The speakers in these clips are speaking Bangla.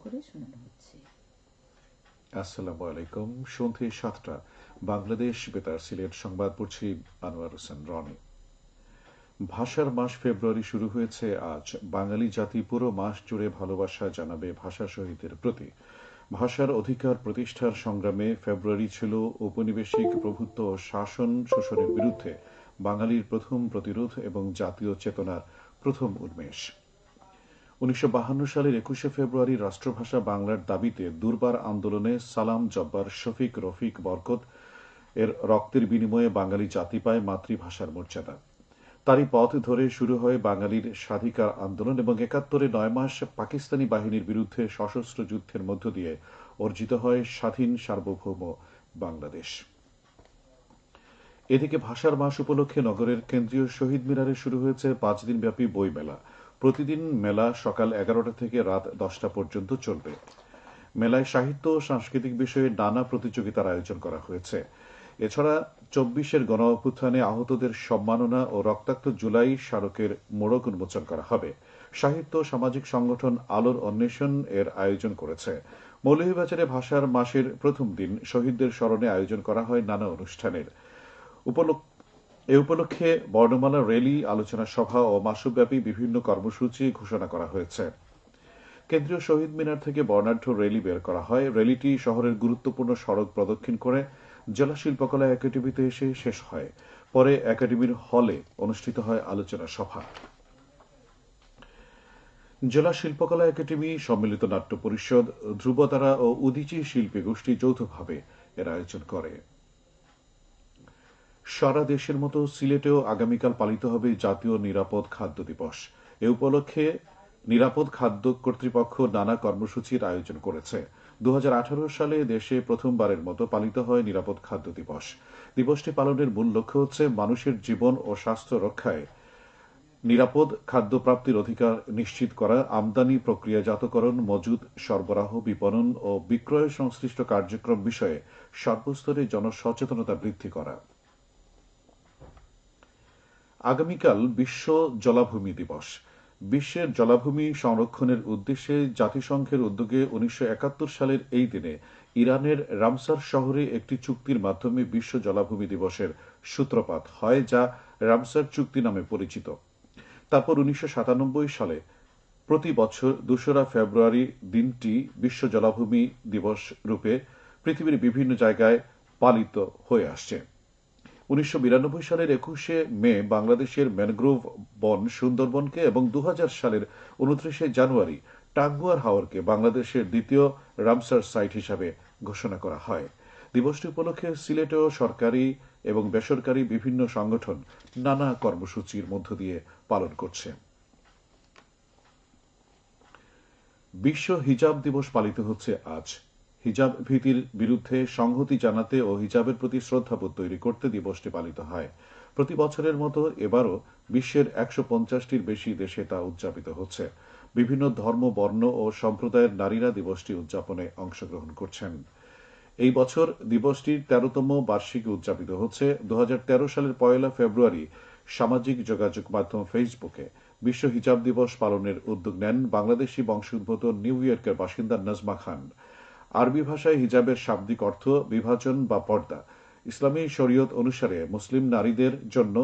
করে শোনানো হচ্ছে। আসসালামু আলাইকুম। সন্ধে ৭টা বাংলাদেশ বেতার সিলেট সংবাদ পড়ছি আনোয়ার হোসেন রনি। ভাষার মাস ফেব্রুয়ারি শুরু হয়েছে আজ। বাঙালি জাতি পুরো মাস জুড়ে ভালোবাসা জানাবে ভাষা শহীদদের প্রতি। ভাষার অধিকার প্রতিষ্ঠার সংগ্রামে ফেব্রুয়ারি ছিল ঔপনিবেশিক প্রভুত্ব ও শাসন শোষণের বিরুদ্ধে বাঙালির প্রথম প্রতিরোধ এবং জাতীয় চেতনার প্রথম উন্মেষ। ১৯৫২ সালের ২১শে ফেব্রুয়ারি রাষ্ট্রভাষা বাংলার দাবিতে দুর্বার আন্দোলনে সালাম জব্বার, শফিক, রফিক, বরকত এর রক্তের বিনিময়ে বাঙালি জাতি পায় মাতৃভাষার মর্যাদা। তারই পথ ধরে শুরু হয় বাঙালির স্বাধিকার আন্দোলন এবং ৭১-এ ৯ মাস পাকিস্তানি বাহিনীর বিরুদ্ধে সশস্ত্র যুদ্ধের মধ্য দিয়ে অর্জিত হয় স্বাধীন সার্বভৌম বাংলাদেশ। এদিকে ভাষার মাস উপলক্ষে নগরের কেন্দ্রীয় শহীদ মিনারে শুরু হয়েছে ৫ দিনব্যাপী বইমেলা। প্রতিদিন মেলা সকাল ১১টা থেকে রাত ১০টা পর্যন্ত চলবে। মেলায় সাহিত্য ও সাংস্কৃতিক বিষয়ে নানা প্রতিযোগিতার আয়োজন করা হয়েছে। এছাড়া ২৪-এর গণঅভ্যুত্থানে আহতদের সম্মাননা ও রক্তাক্ত জুলাই স্মারকের মোড়ক উন্মোচন করা হবে। সাহিত্য ও সামাজিক সংগঠন আলোর অন্বেষণ এর আয়োজন করেছে। মৌলভীবাজারে ভাষার মাসের প্রথম দিন শহীদদের স্মরণে আয়োজন করা হয় নানা অনুষ্ঠানের। এ উপলক্ষে বর্ণমালা র্যালি, আলোচনা সভা ও মাসব্যাপী বিভিন্ন কর্মসূচি ঘোষণা করা হয়েছে। কেন্দ্রীয় শহীদ মিনার থেকে বর্ণাঢ্য র্যালি বের করা হয়। র্যালিটি শহরের গুরুত্বপূর্ণ সড়ক প্রদক্ষিণ করে জেলা শিল্পকলা একাডেমিতে এসে শেষ হয়। পরে একাডেমির হলে অনুষ্ঠিত হয় আলোচনা সভা। জেলা শিল্পকলা একাডেমি, সম্মিলিত নাট্য পরিষদ, ধ্রুবতারা ও উদীচী শিল্পী গোষ্ঠী যৌথভাবে এর আয়োজন করে। সারা দেশের মতো সিলেটেও আগামীকাল পালিত হবে জাতীয় নিরাপদ খাদ্য দিবস। এ উপলক্ষে নিরাপদ খাদ্য কর্তৃপক্ষ নানা কর্মসূচির আয়োজন করেছে। ২০১৮ সালে দেশে প্রথমবারের মতো পালিত হয় নিরাপদ খাদ্য দিবস। দিবসটি পালনের মূল লক্ষ্য হচ্ছে মানুষের জীবন ও স্বাস্থ্য রক্ষায় নিরাপদ খাদ্য প্রাপ্তির অধিকার নিশ্চিত করা, আমদানি, প্রক্রিয়াজাতকরণ, মজুত, সরবরাহ, বিপণন ও বিক্রয় সংশ্লিষ্ট কার্যক্রম বিষয়ে সর্বস্তরে জনসচেতনতা বৃদ্ধি করা। আগামীকাল বিশ্ব জলাভূমি দিবস। বিশ্বের জলাভূমি সংরক্ষণের উদ্দেশ্যে জাতিসংঘের উদ্যোগে ১৯৭১ সালের এই দিনে ইরানের রামসার শহরে একটি চুক্তির মাধ্যমে বিশ্ব জলাভূমি দিবসের সূত্রপাত হয়, যা রামসার চুক্তি নামে পরিচিত। তারপর ১৯৯৭ সালে প্রতি বছর ২রা ফেব্রুয়ারি দিনটি বিশ্ব জলাভূমি দিবস রূপে পৃথিবীর বিভিন্ন জায়গায় পালিত হয়ে আসছে। ১৯৯২ সালের ২১শে মে বাংলাদেশের ম্যানগ্রোভ বন সুন্দরবনকে এবং ২০০০ সালের ২৯শে জানুয়ারি টাঙ্গুয়ার হাওরকে বাংলাদেশের দ্বিতীয় রামসার সাইট হিসাবে ঘোষণা করা হয়। দিবসটি উপলক্ষে সিলেটেও সরকারি এবং বেসরকারি বিভিন্ন সংগঠন নানা কর্মসূচির মধ্য দিয়ে পালন করছে। বিশ্ব হিজাব দিবস পালিত হচ্ছে আজ। হিজাব ভীতির বিরুদ্ধে সংহতি জানাতে ও হিজাবের প্রতি শ্রদ্ধাবোধ তৈরি করতে দিবসটি পালিত হয়। প্রতি বছরের মতো এবারও বিশ্বের ১৫০টির বেশি দেশে তা উদযাপিত হচ্ছে। বিভিন্ন ধর্ম, বর্ণ ও সম্প্রদায়ের নারীরা দিবসটি উদযাপনে অংশগ্রহণ করছেন। এই বছর দিবসটির ১৩তম বার্ষিকী উদযাপিত হচ্ছে। ২০১৩ সালের ১লা ফেব্রুয়ারি সামাজিক যোগাযোগ মাধ্যম ফেসবুকে বিশ্ব হিজাব দিবস পালনের উদ্যোগ নেন বাংলাদেশি বংশোদ্ভূত নিউ ইয়র্কের বাসিন্দা নাজমা খান। আরবি ভাষায় হিজাবের শাব্দিক অর্থ বিভাজন বা পর্দা। ইসলামী শরীয়ত অনুসারে মুসলিম নারীদের জন্য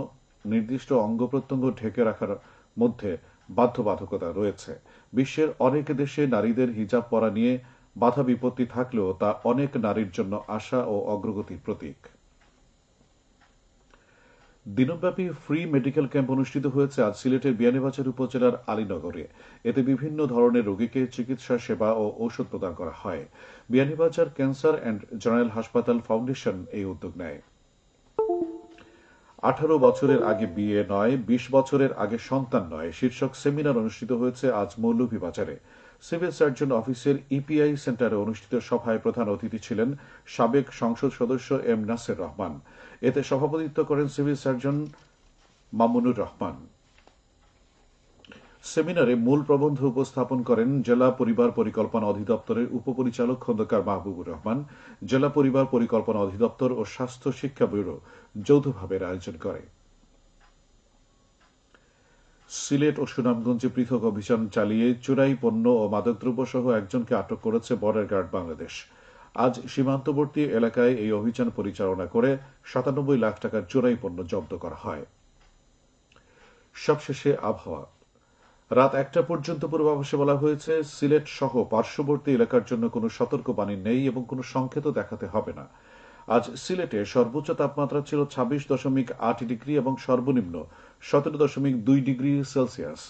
নির্দিষ্ট অঙ্গ প্রত্যঙ্গ ঢেকে রাখার মধ্যে বাধ্যবাধকতা রয়েছে। বিশ্বের অনেক দেশে নারীদের হিজাব পরা নিয়ে বাধা বিপত্তি থাকলেও তা অনেক নারীর জন্য আশা ও অগ্রগতির প্রতীক। দিনব্যাপী ফ্রি মেডিকেল ক্যাম্প অনুষ্ঠিত হয়েছে আজ সিলেটের বিয়ানীবাজার উপজেলার আলীনগরে। এতে বিভিন্ন ধরনের রোগীকে চিকিৎসা সেবা ও ঔষধ প্রদান করা হয়। বিয়ানীবাজার ক্যান্সার অ্যান্ড জেনারেল হাসপাতাল ফাউন্ডেশন এই উদ্যোগ নেয়। ১৮ বছরের আগে বিয়ে নয়, ২০ বছরের আগে সন্তান নয় শীর্ষক সেমিনার অনুষ্ঠিত হয়েছে আজ মৌলভীবাজারে। সিভিল সার্জন অফিসের ইপিআই সেন্টারে অনুষ্ঠিত সভায় প্রধান অতিথি ছিলেন সাবেক সংসদ সদস্য এম নাসির রহমান। এতে সভাপতিত্ব করেন সিভিল সার্জন মামুনুর রহমান। সেমিনারে মূল প্রবন্ধ উপস্থাপন করেন জেলা পরিবার পরিকল্পনা অধিদপ্তরের উপপরিচালক খন্দকার মাহবুবুর রহমান। জেলা পরিবার পরিকল্পনা অধিদপ্তর ও স্বাস্থ্য শিক্ষা ব্যুরো যৌথভাবে আয়োজন করে। সিলেট ও সুনামগঞ্জে পৃথক অভিযান চালিয়ে চোরাই পণ্য ও মাদকদ্রব্য সহ একজনকে আটক করেছে বর্ডার গার্ড বাংলাদেশ। আজ সীমান্তবর্তী এলাকায় এই অভিযান পরিচালনা করে ৯৭ লাখ টাকার চোরাই পণ্য জব্দ করা হয়। সবশেষে আবহাওয়া। রাত ১টা পর্যন্ত পূর্বাভাসে বলা হয়েছে, সিলেট সহ পার্শ্ববর্তী এলাকার জন্য কোনো সতর্কবাণী নেই এবং কোনো সংকেতও দেখাতে হবে না। আজ সিলেটে সর্বোচ্চ তাপমাত্রা ছিল ২৬.৮ ডিগ্রি এবং সর্বনিম্ন ১৭.২ ডিগ্রি সেলসিয়াস।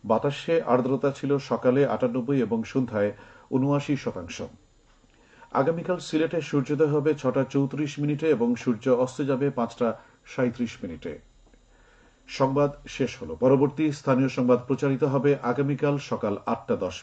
বাতাসে আর্দ্রতা ছিল সকালে ৯৮ এবং সন্ধ্যায় ৭৯%। আগামীকাল সিলেটে সূর্যোদয় হবে ৬টা ৩৪ এবং সূর্য অস্ত যাবে ৫টা ৩৭। সংবাদ শেষ হলো। পরবর্তী স্থানীয় সংবাদ প্রচারিত হবে আগামীকাল সকাল ৮টা ১০।